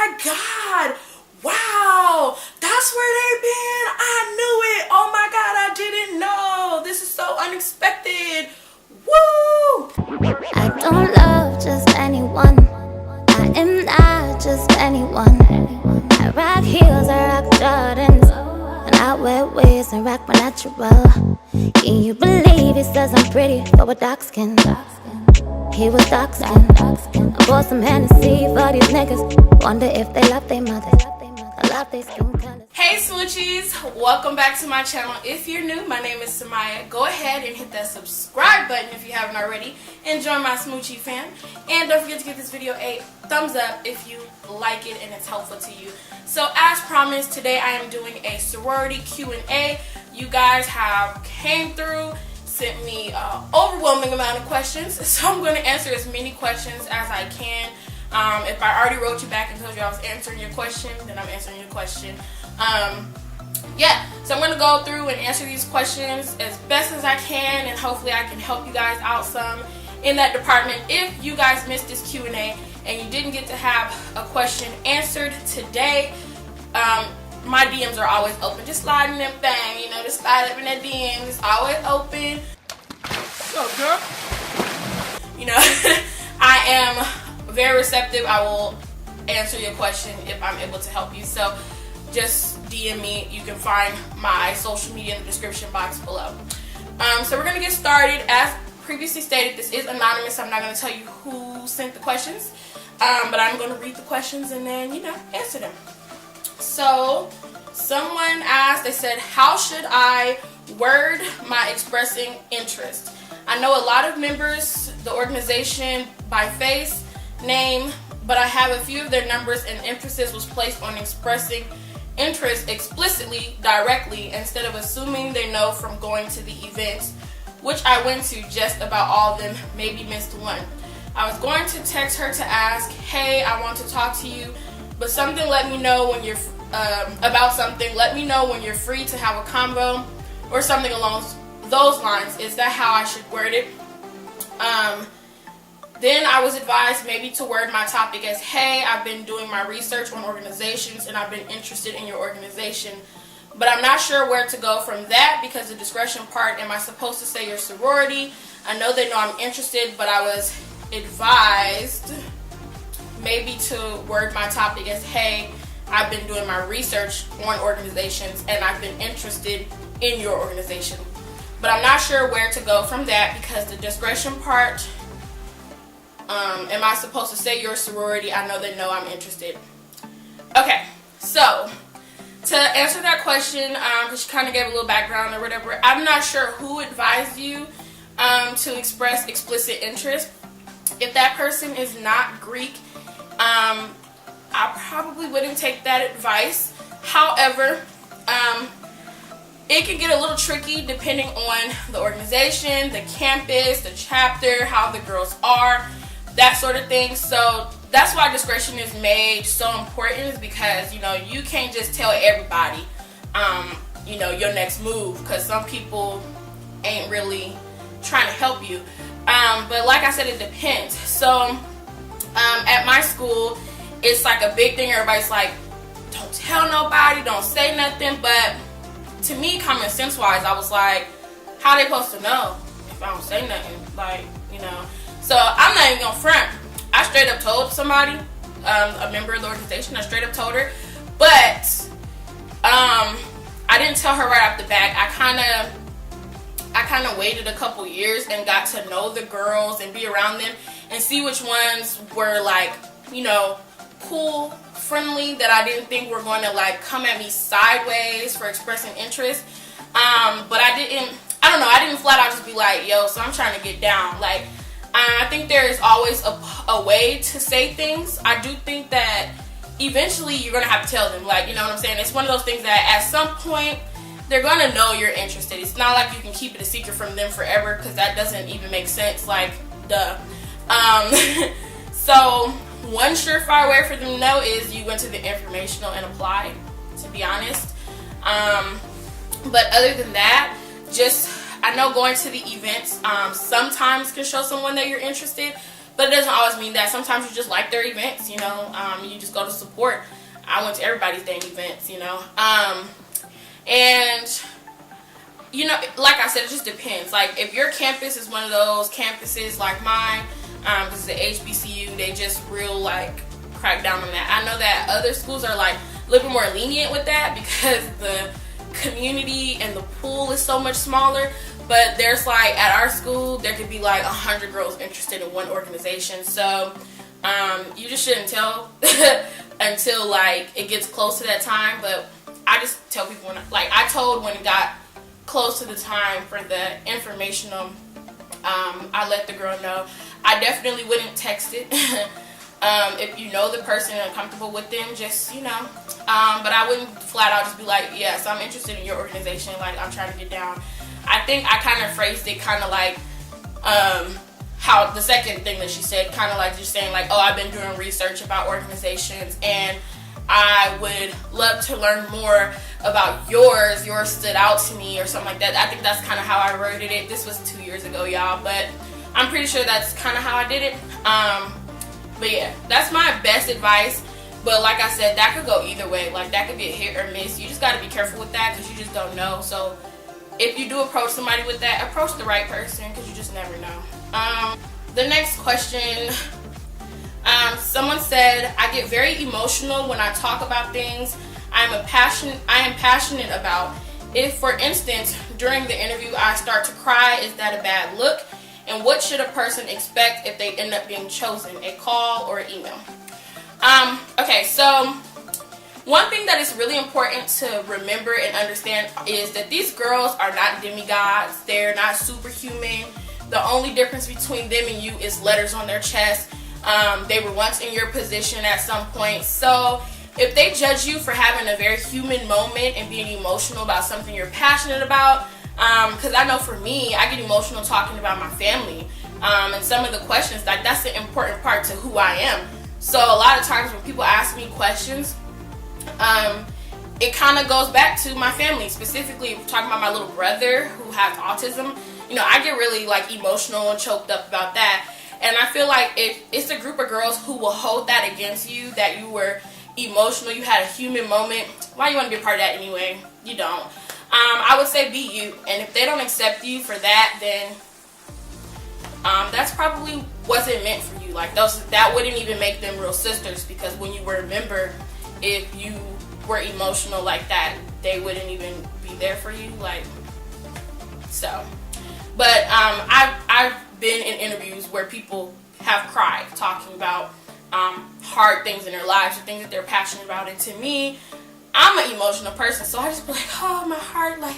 my God. Wow, that's where they've been. I knew it. Oh my God, I didn't know. This is so unexpected. Woo! I don't love just anyone. I am not just anyone. I rock heels, I rock Jordans, and I wear wigs and rock my natural. Can you believe he says I'm pretty for a dark skin? He was dark skin. I bought some Hennessy for these niggas. Wonder if they love their mother. I love their skin color. Hey Smoochies, welcome back to my channel. If you're new, my name is Semyia. Go ahead and hit that subscribe button if you haven't already and join my Smoochie fam. And don't forget to give this video a thumbs up if you like it and it's helpful to you. So as promised, today I am doing a sorority Q&A. You guys have came through, sent me an overwhelming amount of questions, so I'm going to answer as many questions as I can. If I already wrote you back and told you I was answering your question, then I'm answering your question. Yeah, so I'm going to go through and answer these questions as best as I can, and hopefully I can help you guys out some in that department. If you guys missed this Q&A and you didn't get to have a question answered today, my DMs are always open. Just slide in them thing, just slide up in that DM. It's always open. What's up, girl? I am very receptive. I will answer your question if I'm able to help you. So just DM me. You can find my social media in the description box below. So we're going to get started. As previously stated, this is anonymous. I'm not going to tell you who sent the questions. But I'm going to read the questions and then, answer them. So someone asked, they said, how should I word my expressing interest? I know a lot of members, the organization by face, name, but I have a few of their numbers and emphasis was placed on expressing interest explicitly, directly, instead of assuming they know from going to the events, which I went to just about all of them, maybe missed one. I was going to text her to ask, hey, I want to talk to you, but something let me know when you're about something. Let me know when you're free to have a convo or something along those lines. Is that how I should word it? Then I was advised maybe to word my topic as, hey, I've been doing my research on organizations and I've been interested in your organization, but I'm not sure where to go from that because the discretion part, am I supposed to say your sorority? I know they know I'm interested, but I was advised maybe to word my topic as, hey, I've been doing my research on organizations and I've been interested in your organization. But I'm not sure where to go from that because the discretion part, am I supposed to say your sorority? I know they know I'm interested. Okay, so to answer that question, because she kind of gave a little background or whatever, I'm not sure who advised you to express explicit interest. If that person is not Greek, I probably wouldn't take that advice. However, it can get a little tricky depending on the organization, the campus, the chapter, how the girls are, that sort of thing. So that's why discretion is made so important, is because, you can't just tell everybody, your next move, because some people ain't really trying to help you. But like I said, it depends. So at my school, it's like a big thing. Everybody's like, don't tell nobody, don't say nothing. But to me, common sense wise, I was like, how they supposed to know if I don't say nothing? So I'm not even gonna front. I straight up told somebody, a member of the organization, I straight up told her. But I didn't tell her right off the bat. I kind of waited a couple years and got to know the girls and be around them and see which ones were like, cool, friendly, that I didn't think were going to like come at me sideways for expressing interest. But I didn't flat out just be like, yo, so I'm trying to get down. Like, I think there is always a way to say things. I do think that eventually you're going to have to tell them, like, you know what I'm saying? It's one of those things that at some point they're going to know you're interested. It's not like you can keep it a secret from them forever, because that doesn't even make sense. Like, duh. So one surefire way for them to know is you went to the informational and applied, to be honest. But other than that, I know going to the events sometimes can show someone that you're interested, But it doesn't always mean that. Sometimes you just like their events, you know. You just go to support. I went to everybody's dang events, you know. And, you know, like I said, it just depends. Like, if your campus is one of those campuses like mine, because the HBCU, they just real, like, crack down on that. I know that other schools are, like, a little bit more lenient with that because the community and the pool is so much smaller. But there's, like, at our school, there could be, like, 100 girls interested in one organization. So, you just shouldn't tell until, like, it gets close to that time. But I just tell people, I told when it got close to the time for the informational, I let the girl know. I definitely wouldn't text it. If you know the person and are comfortable with them, just, you know. But I wouldn't flat out just be like, yes, I'm interested in your organization. Like, I'm trying to get down. I think I kind of phrased it kind of like how the second thing that she said, kind of like just saying like, oh, I've been doing research about organizations and I would love to learn more about yours. Yours stood out to me or something like that. I think that's kind of how I worded it. This was 2 years ago, y'all, but I'm pretty sure that's kind of how I did it. But yeah, that's my best advice. But like I said, that could go either way. Like, that could be a hit or miss. You just got to be careful with that because you just don't know. So if you do approach somebody with that, approach the right person because you just never know. The next question, someone said, I get very emotional when I talk about things I am passionate about. If, for instance, during the interview I start to cry, is that a bad look? And what should a person expect if they end up being chosen? A call or an email? Okay, so one thing that is really important to remember and understand is that these girls are not demigods. They're not superhuman. The only difference between them and you is letters on their chest. They were once in your position at some point. So if they judge you for having a very human moment and being emotional about something you're passionate about, because I know for me, I get emotional talking about my family. And some of the questions, like, that's the important part to who I am. So a lot of times when people ask me questions, it kind of goes back to my family, specifically talking about my little brother who has autism. You know, I get really like emotional and choked up about that. And I feel like if it's a group of girls who will hold that against you, that you were emotional, you had a human moment, why you want to be a part of that anyway? You don't. I would say be you. And if they don't accept you for that, then that's probably wasn't meant for you. Like, that wouldn't even make them real sisters, because when you were a member, if you were emotional like that, they wouldn't even be there for you. Like, so. But I've been in interviews where people have cried talking about hard things in their lives or things that they're passionate about. And to me, I'm an emotional person, so I just be like, oh, my heart, like,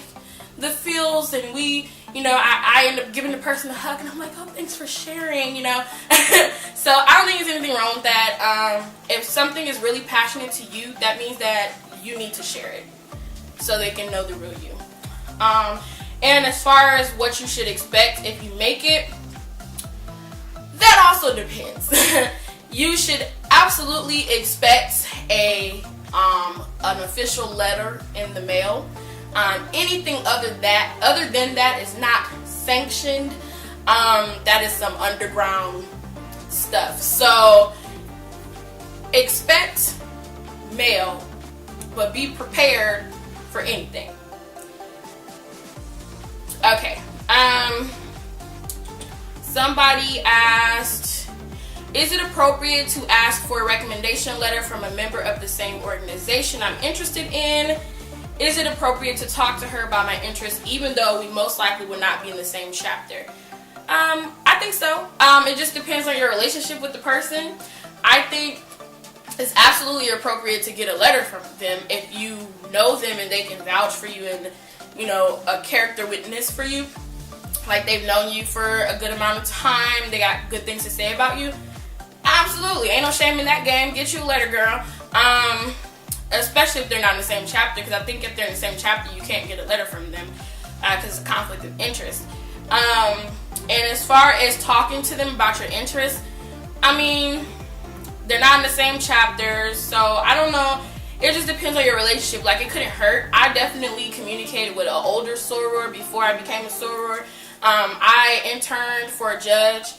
the feels, and we, you know, I end up giving the person a hug, and I'm like, oh, thanks for sharing, you know. So I don't think there's anything wrong with that. If something is really passionate to you, that means that you need to share it so they can know the real you. And as far as what you should expect if you make it, that also depends. You should absolutely expect an official letter in the mail. Anything other than that is not sanctioned. That is some underground stuff. So expect mail, but be prepared for anything. Okay. Somebody asked, is it appropriate to ask for a recommendation letter from a member of the same organization I'm interested in? Is it appropriate to talk to her about my interests even though we most likely would not be in the same chapter? I think so. It just depends on your relationship with the person. I think it's absolutely appropriate to get a letter from them if you know them and they can vouch for you and, you know, a character witness for you. Like, they've known you for a good amount of time. They got good things to say about you. Absolutely. Ain't no shame in that game. Get you a letter, girl. Especially if they're not in the same chapter, because I think if they're in the same chapter, you can't get a letter from them because it's a conflict of interest. And as far as talking to them about your interests, I mean, they're not in the same chapters, so I don't know. It just depends on your relationship. Like, it couldn't hurt. I definitely communicated with an older soror before I became a soror. I interned for a judge,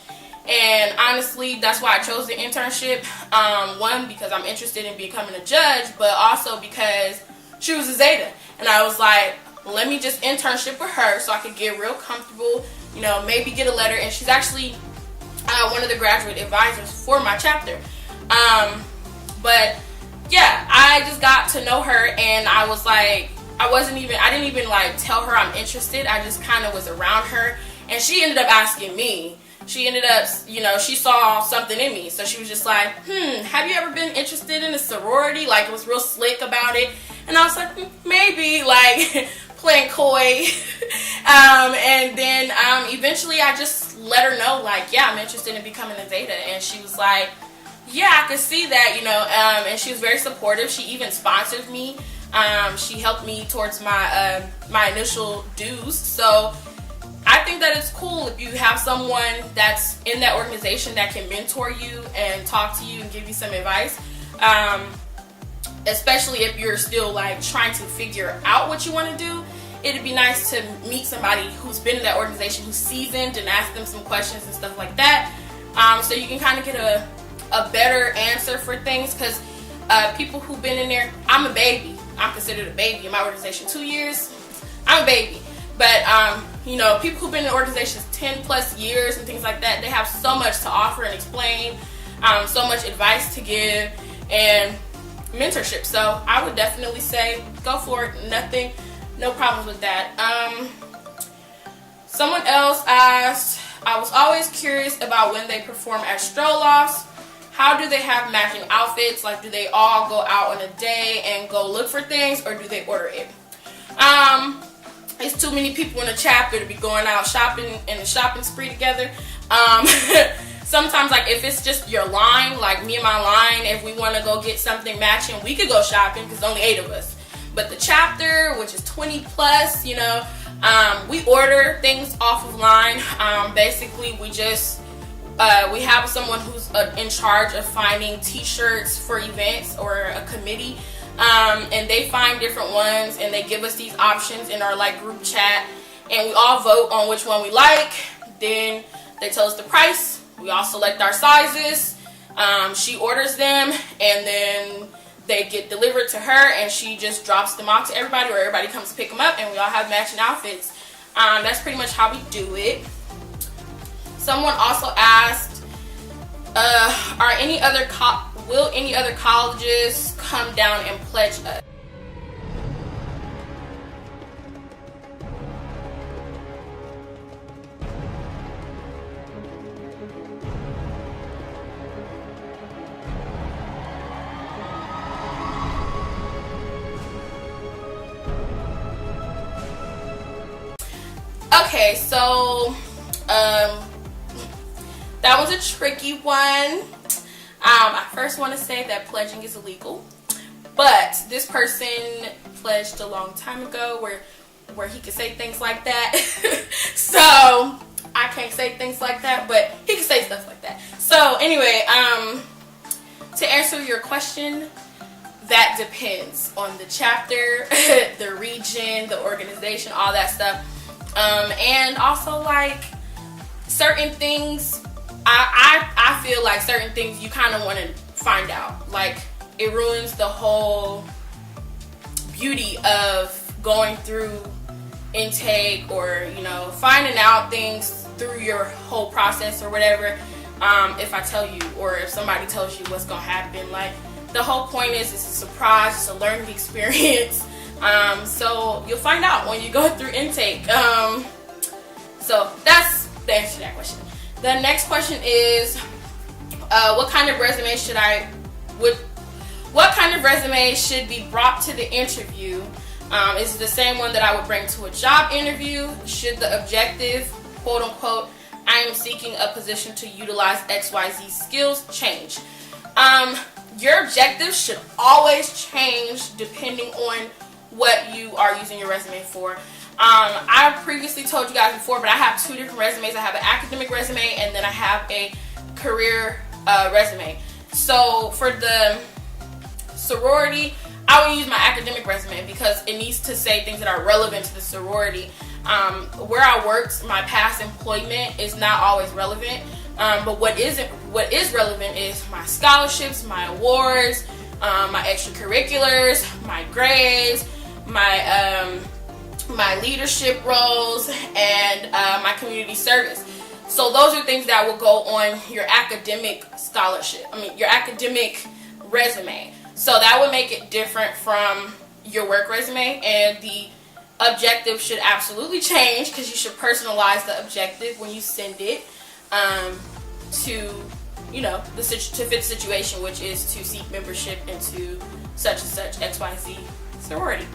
And honestly, that's why I chose the internship. One, because I'm interested in becoming a judge, but also because she was a Zeta. And I was like, let me just internship with her so I could get real comfortable, you know, maybe get a letter. And she's actually one of the graduate advisors for my chapter. But yeah, I just got to know her, and I was like, I didn't even like tell her I'm interested. I just kind of was around her, and she ended up asking me. She ended up, you know, she saw something in me. So she was just like, have you ever been interested in a sorority? Like, it was real slick about it. And I was like, maybe, like, playing coy. And then eventually I just let her know, like, yeah, I'm interested in becoming a Zeta. And she was like, yeah, I could see that, you know. And she was very supportive. She even sponsored me. She helped me towards my my initial dues. So I think that it's cool if you have someone that's in that organization that can mentor you and talk to you and give you some advice. Especially if you're still like trying to figure out what you want to do. It'd be nice to meet somebody who's been in that organization, who's seasoned, and ask them some questions and stuff like that. So you can kind of get a better answer for things, because people who've been in there, I'm a baby. I'm considered a baby in my organization. 2 years, I'm a baby. But, you know, people who've been in organizations 10 plus years and things like that, they have so much to offer and explain, so much advice to give, and mentorship. So I would definitely say go for it. No problems with that. Someone else asked, I was always curious about when they perform at stroll-offs. How do they have matching outfits? Like, do they all go out on a day and go look for things, or do they order it? It's too many people in a chapter to be going out shopping in a shopping spree together. Sometimes, like, if it's just your line, like me and my line, if we want to go get something matching, we could go shopping because there's only 8 of us. But the chapter, which is 20 plus, you know, we order things off of line. Basically, we just we have someone who's in charge of finding t-shirts for events, or a committee. And they find different ones, and they give us these options in our like group chat, and we all vote on which one we like. Then they tell us the price. We all select our sizes. She orders them, and then they get delivered to her, and she just drops them off to everybody, or everybody comes to pick them up, and we all have matching outfits. That's pretty much how we do it. Someone also asked, will any other colleges come down and pledge us? Okay, so that was a tricky one. I first want to say that pledging is illegal, but this person pledged a long time ago where he could say things like that. So I can't say things like that, but he can say stuff like that. So anyway, to answer your question, that depends on the chapter, the region, the organization, all that stuff. And also, like, certain things, I feel like certain things you kind of want to find out. Like, it ruins the whole beauty of going through intake, or, you know, finding out things through your whole process or whatever, if I tell you, or if somebody tells you what's going to happen. Like, the whole point is it's a surprise, it's a learning experience. So you'll find out when you go through intake. So that's the answer to that question. The next question is, what kind of resume should be brought to the interview? Is it the same one that I would bring to a job interview? Should the objective, quote unquote, I am seeking a position to utilize XYZ skills, change? Your objectives should always change depending on what you are using your resume for. I previously told you guys before, but I have 2 different resumes. I have an academic resume, and then I have a career resume. So for the sorority, I will use my academic resume because it needs to say things that are relevant to the sorority. Where I worked, my past employment is not always relevant, But what is relevant is my scholarships, my awards, my extracurriculars, my grades, my leadership roles, and my community service. So those are things that will go on your academic your academic resume. So that would make it different from your work resume, and the objective should absolutely change, because you should personalize the objective when you send it to fit the situation, which is to seek membership into such and such XYZ sorority.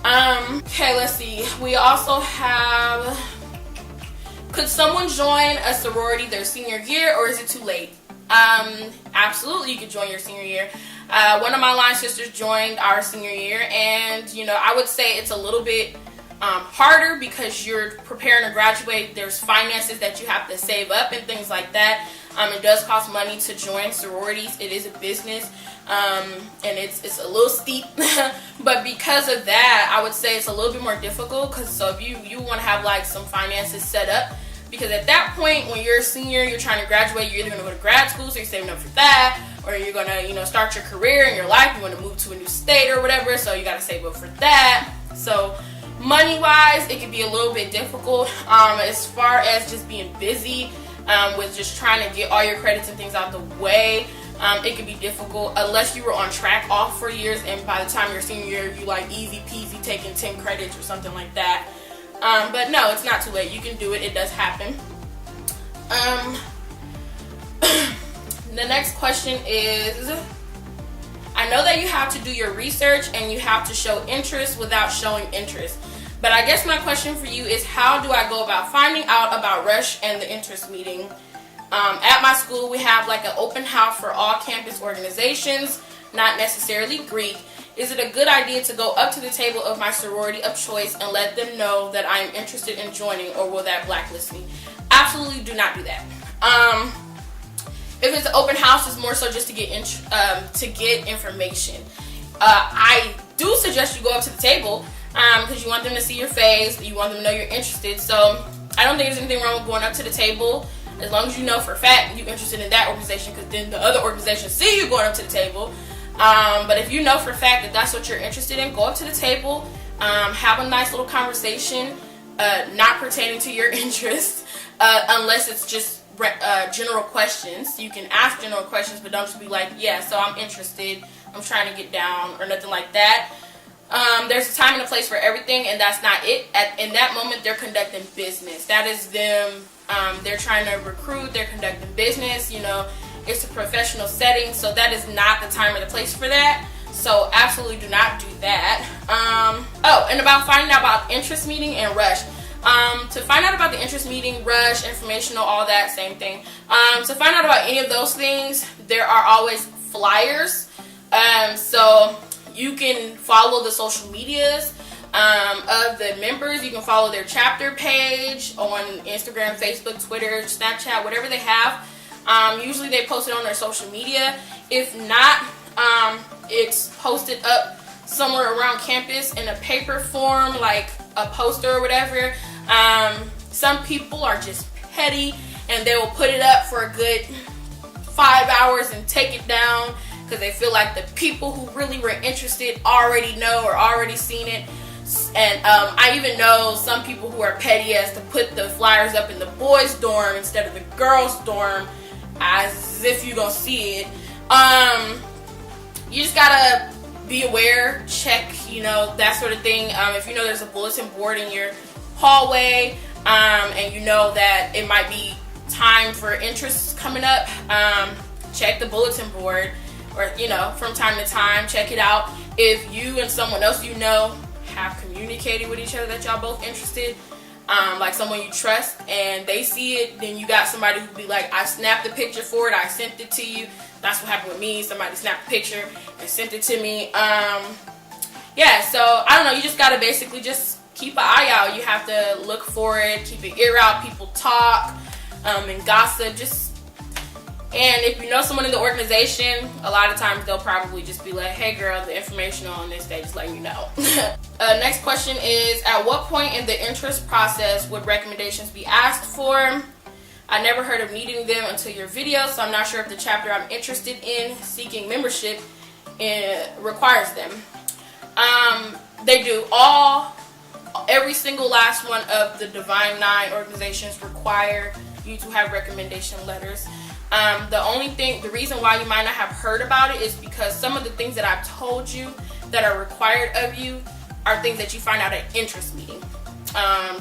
Okay, let's see. We also have, could someone join a sorority their senior year, or is it too late? Absolutely, you could join your senior year. One of my line sisters joined our senior year, and I would say it's a little bit harder because you're preparing to graduate. There's finances that you have to save up and things like that. It does cost money to join sororities. It is a business, and it's a little steep. But because of that, I would say it's a little bit more difficult. So if you want to have like some finances set up, because at that point when you're a senior, you're trying to graduate, you're either going to go to grad school, so you're saving up for that, or you're going to start your career in your life. You want to move to a new state or whatever, so you got to save up for that. So money wise, it can be a little bit difficult. As far as just being busy with just trying to get all your credits and things out the way, it can be difficult unless you were on track off for years, and by the time you're senior year, you like easy peasy taking 10 credits or something like that. But no, it's not too late. You can do it. It does happen. The next question is, I know that you have to do your research and you have to show interest without showing interest. But I guess my question for you is, how do I go about finding out about Rush and the interest meeting? At my school, we have like an open house for all campus organizations, not necessarily Greek. Is it a good idea to go up to the table of my sorority of choice and let them know that I am interested in joining, or will that blacklist me? Absolutely do not do that. If it's an open house, it's more so just to get information. I do suggest you go up to the table because you want them to see your face, you want them to know you're interested. So I don't think there's anything wrong with going up to the table, as long as you know for a fact you're interested in that organization, because then the other organizations see you going up to the table. But if you know for a fact that that's what you're interested in, go up to the table, have a nice little conversation, not pertaining to your interest, unless it's just general questions. You can ask general questions, but don't just be like, yeah, so I'm interested, I'm trying to get down, or nothing like that. There's a time and a place for everything, and that's not it. In that moment, they're conducting business. That is them. They're trying to recruit, they're conducting business, it's a professional setting, so that is not the time or the place for that. So absolutely do not do that. And about finding out about interest meeting and Rush. To find out about the interest meeting, Rush, informational, all that, same thing. To find out about any of those things, there are always flyers. So you can follow the social medias of the members. You can follow their chapter page on Instagram, Facebook, Twitter, Snapchat, whatever they have. Usually they post it on their social media. If not, it's posted up somewhere around campus in a paper form, like a poster or whatever. Some people are just petty and they will put it up for a good 5 hours and take it down because they feel like the people who really were interested already know or already seen it. And I even know some people who are petty as to put the flyers up in the boys' dorm instead of the girls' dorm, as if you're gonna see it. You just gotta be aware, check, that sort of thing. If you know there's a bulletin board in your hallway, and you know that it might be time for interest coming up, check the bulletin board, or from time to time, check it out. If you and someone else have communicated with each other that y'all both interested, like someone you trust, and they see it, then you got somebody who be like, I snapped the picture for it, I sent it to you. That's what happened with me. Somebody snapped a picture and sent it to me. Yeah, so I don't know, you just gotta basically just keep an eye out. You have to look for it, keep an ear out. People talk and gossip. And if you know someone in the organization, a lot of times they'll probably just be like, hey girl, the information on this day, just letting you know. Next question is, at what point in the interest process would recommendations be asked for? I never heard of needing them until your video, so I'm not sure if the chapter I'm interested in seeking membership requires them. They do every single last one of the Divine 9 organizations require you to have recommendation letters. The reason why you might not have heard about it is because some of the things that I've told you that are required of you are things that you find out at interest meeting.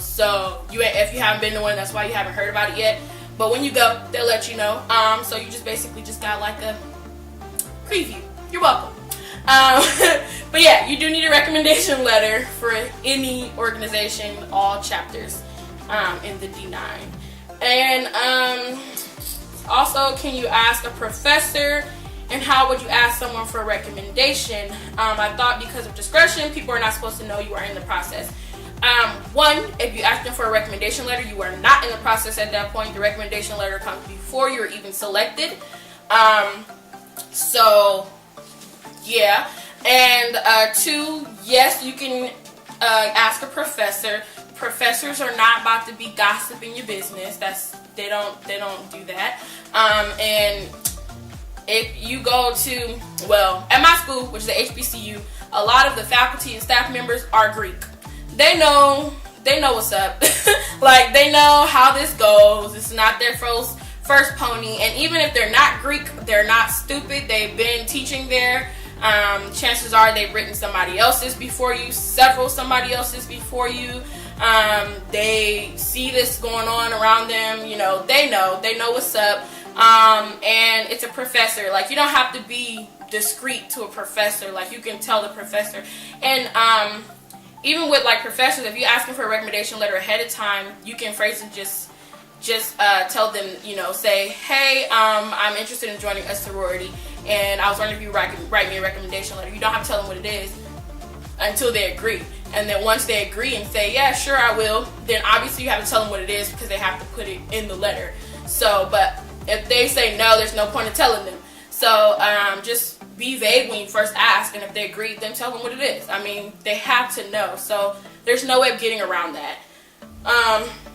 So if you haven't been to one, that's why you haven't heard about it yet. But when you go, they'll let you know. So you just basically just got like a preview. You're welcome. But yeah, you do need a recommendation letter for any organization, all chapters in the D9. And also, can you ask a professor, and how would you ask someone for a recommendation? I thought because of discretion, people are not supposed to know you are in the process. One, if you ask them for a recommendation letter, you are not in the process at that point. The recommendation letter comes before you're even selected. So, yeah. And two, yes, you can ask a professor. Professors are not about to be gossiping your business. They don't do that. And if you go to, well, at my school, which is the HBCU, a lot of the faculty and staff members are Greek. They know what's up. Like, they know how this goes. It's not their first pony. And even if they're not Greek, they're not stupid. They've been teaching there. Chances are they've written somebody else's before you, several somebody else's before you. They see this going on around them. You know, they know what's up. And it's a professor. Like, you don't have to be discreet to a professor. Like, you can tell the professor. And even with like professors, if you're asking for a recommendation letter ahead of time, you can phrase it just tell them, you know, say, hey, I'm interested in joining a sorority, and I was wondering if you write me a recommendation letter. You don't have to tell them what it is until they agree. And then once they agree and say, yeah, sure, I will, then obviously you have to tell them what it is because they have to put it in the letter. So, but if they say no, there's no point in telling them. So just be vague when you first ask, and if they agree, then tell them what it is. I mean, they have to know. So there's no way of getting around that.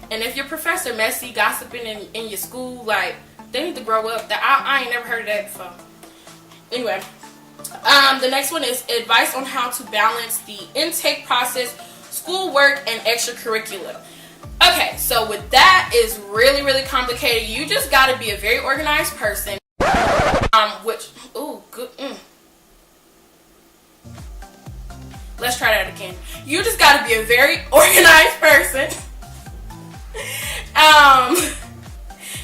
And if your professor messy, gossiping in your school, like, they need to grow up. I ain't never heard of that before. Anyway, the next one is advice on how to balance the intake process, schoolwork, and extracurricular. Okay, so with that is really, really complicated. You just got to be a very organized person. Let's try that again. You just got to be a very organized person.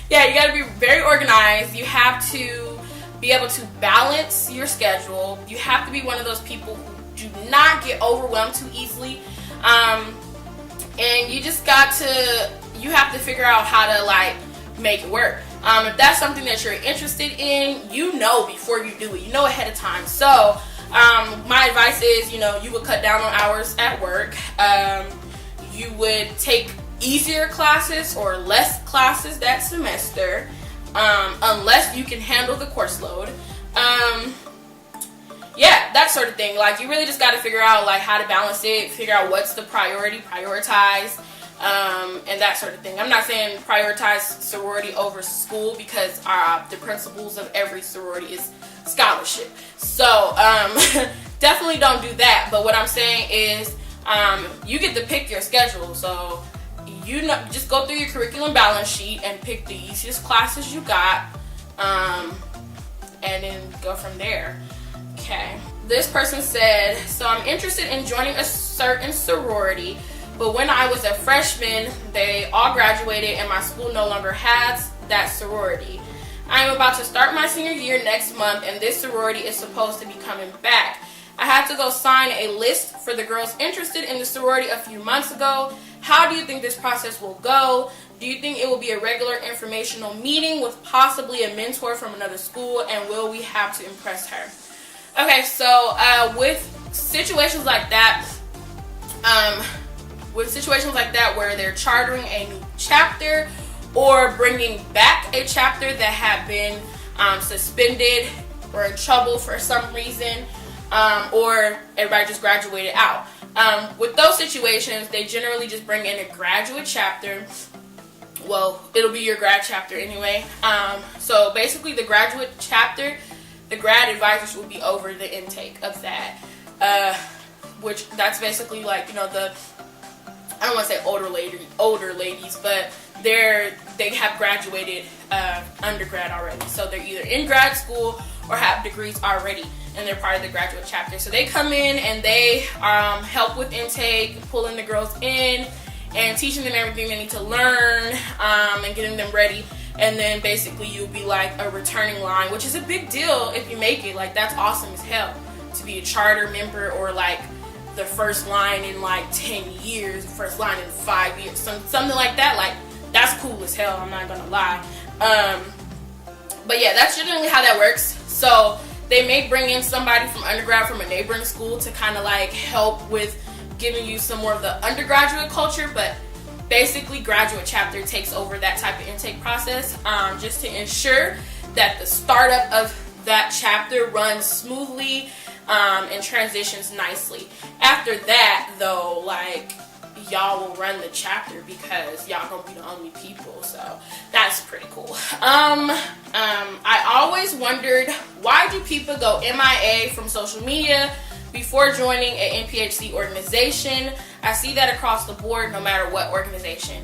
Yeah, you got to be very organized. You have to be able to balance your schedule. You have to be one of those people who do not get overwhelmed too easily. And you just you have to figure out how to like make it work. If that's something that you're interested in, you know before you do it. You know ahead of time. So my advice is, you know, you would cut down on hours at work. You would take easier classes or less classes that semester, unless you can handle the course load. Yeah, that sort of thing. Like, you really just got to figure out like how to balance it, figure out what's the prioritize, and that sort of thing. I'm not saying prioritize sorority over school, because the principles of every sorority is scholarship. So definitely don't do that. But what I'm saying is, you get to pick your schedule. So just go through your curriculum balance sheet and pick the easiest classes you got, and then go from there. Okay. This person said, so I'm interested in joining a certain sorority, but when I was a freshman, they all graduated and my school no longer has that sorority. I am about to start my senior year next month, and this sorority is supposed to be coming back. I had to go sign a list for the girls interested in the sorority a few months ago. How do you think this process will go? Do you think it will be a regular informational meeting with possibly a mentor from another school, and will we have to impress her? Okay, so with situations like that where they're chartering a new chapter or bringing back a chapter that had been suspended or in trouble for some reason, or everybody just graduated out. With those situations, they generally just bring in a graduate chapter well, it'll be your grad chapter anyway. So basically the graduate chapter, the grad advisors will be over the intake of that, which that's basically like, you know, I don't want to say older ladies, but they have graduated undergrad already. So they're either in grad school or have degrees already, and they're part of the graduate chapter. So they come in and they help with intake, pulling the girls in and teaching them everything they need to learn, and getting them ready. And then basically you'll be like a returning line, which is a big deal if you make it. Like, that's awesome as hell to be a charter member, or like the first line in like 10 years, first line in 5 years, something like that. Like, that's cool as hell, I'm not gonna lie. But yeah, that's generally how that works. So they may bring in somebody from undergrad from a neighboring school to kind of like help with giving you some more of the undergraduate culture, but basically graduate chapter takes over that type of intake process, just to ensure that the startup of that chapter runs smoothly, and transitions nicely. After that though, like, y'all will run the chapter because y'all gonna be the only people, so that's pretty cool. I always wondered, why do people go MIA from social media before joining an NPHC organization? I see that across the board, no matter what organization.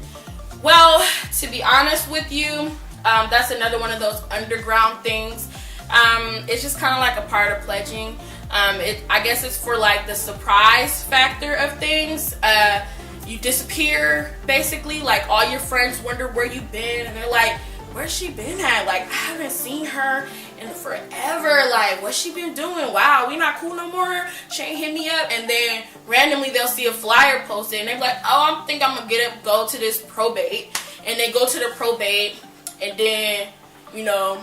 Well, to be honest with you, that's another one of those underground things. It's just kind of like a part of pledging. I guess it's for like the surprise factor of things. You disappear, basically, like all your friends wonder where you've been, and they're like, where's she been at? Like, I haven't seen her in forever. Like, what's she been doing? Wow, we not cool no more? She ain't hit me up. And then randomly they'll see a flyer posted and they're like, oh, I think I'm gonna go to this probate. And they go to the probate, and then, you know,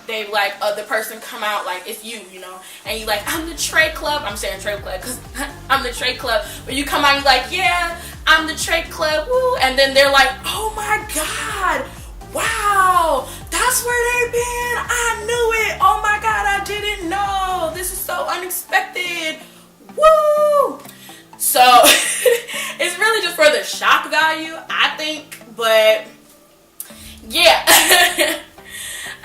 they like, the person come out like, it's you, you know, and you like, I'm the trade club. I'm saying trade club because I'm the trade club. But you come out and you're like, yeah, I'm the trade club, woo. And then they're like, oh my God, wow, that's where they've been. I knew it. Oh my God, I didn't know. This is so unexpected. Woo! So it's really just for the shock value, I think. But yeah.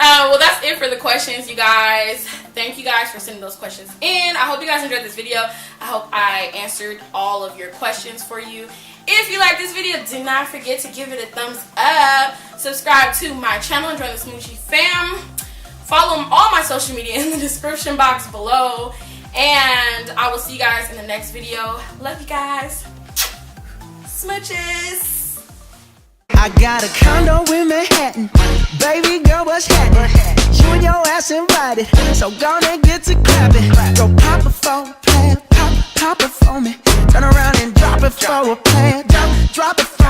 Well, that's it for the questions, you guys. Thank you guys for sending those questions in. I hope you guys enjoyed this video. I hope I answered all of your questions for you. If you like this video, do not forget to give it a thumbs up. Subscribe to my channel and join the Smoochy fam. Follow all my social media in the description box below. And I will see you guys in the next video. Love you guys. Smooches. I got a condo in Manhattan. Baby girl, what's happening? You and your ass invited, so gonna get to clapping. Go pop it for a plan, pop it for me. Turn around and drop it for a plan, drop it for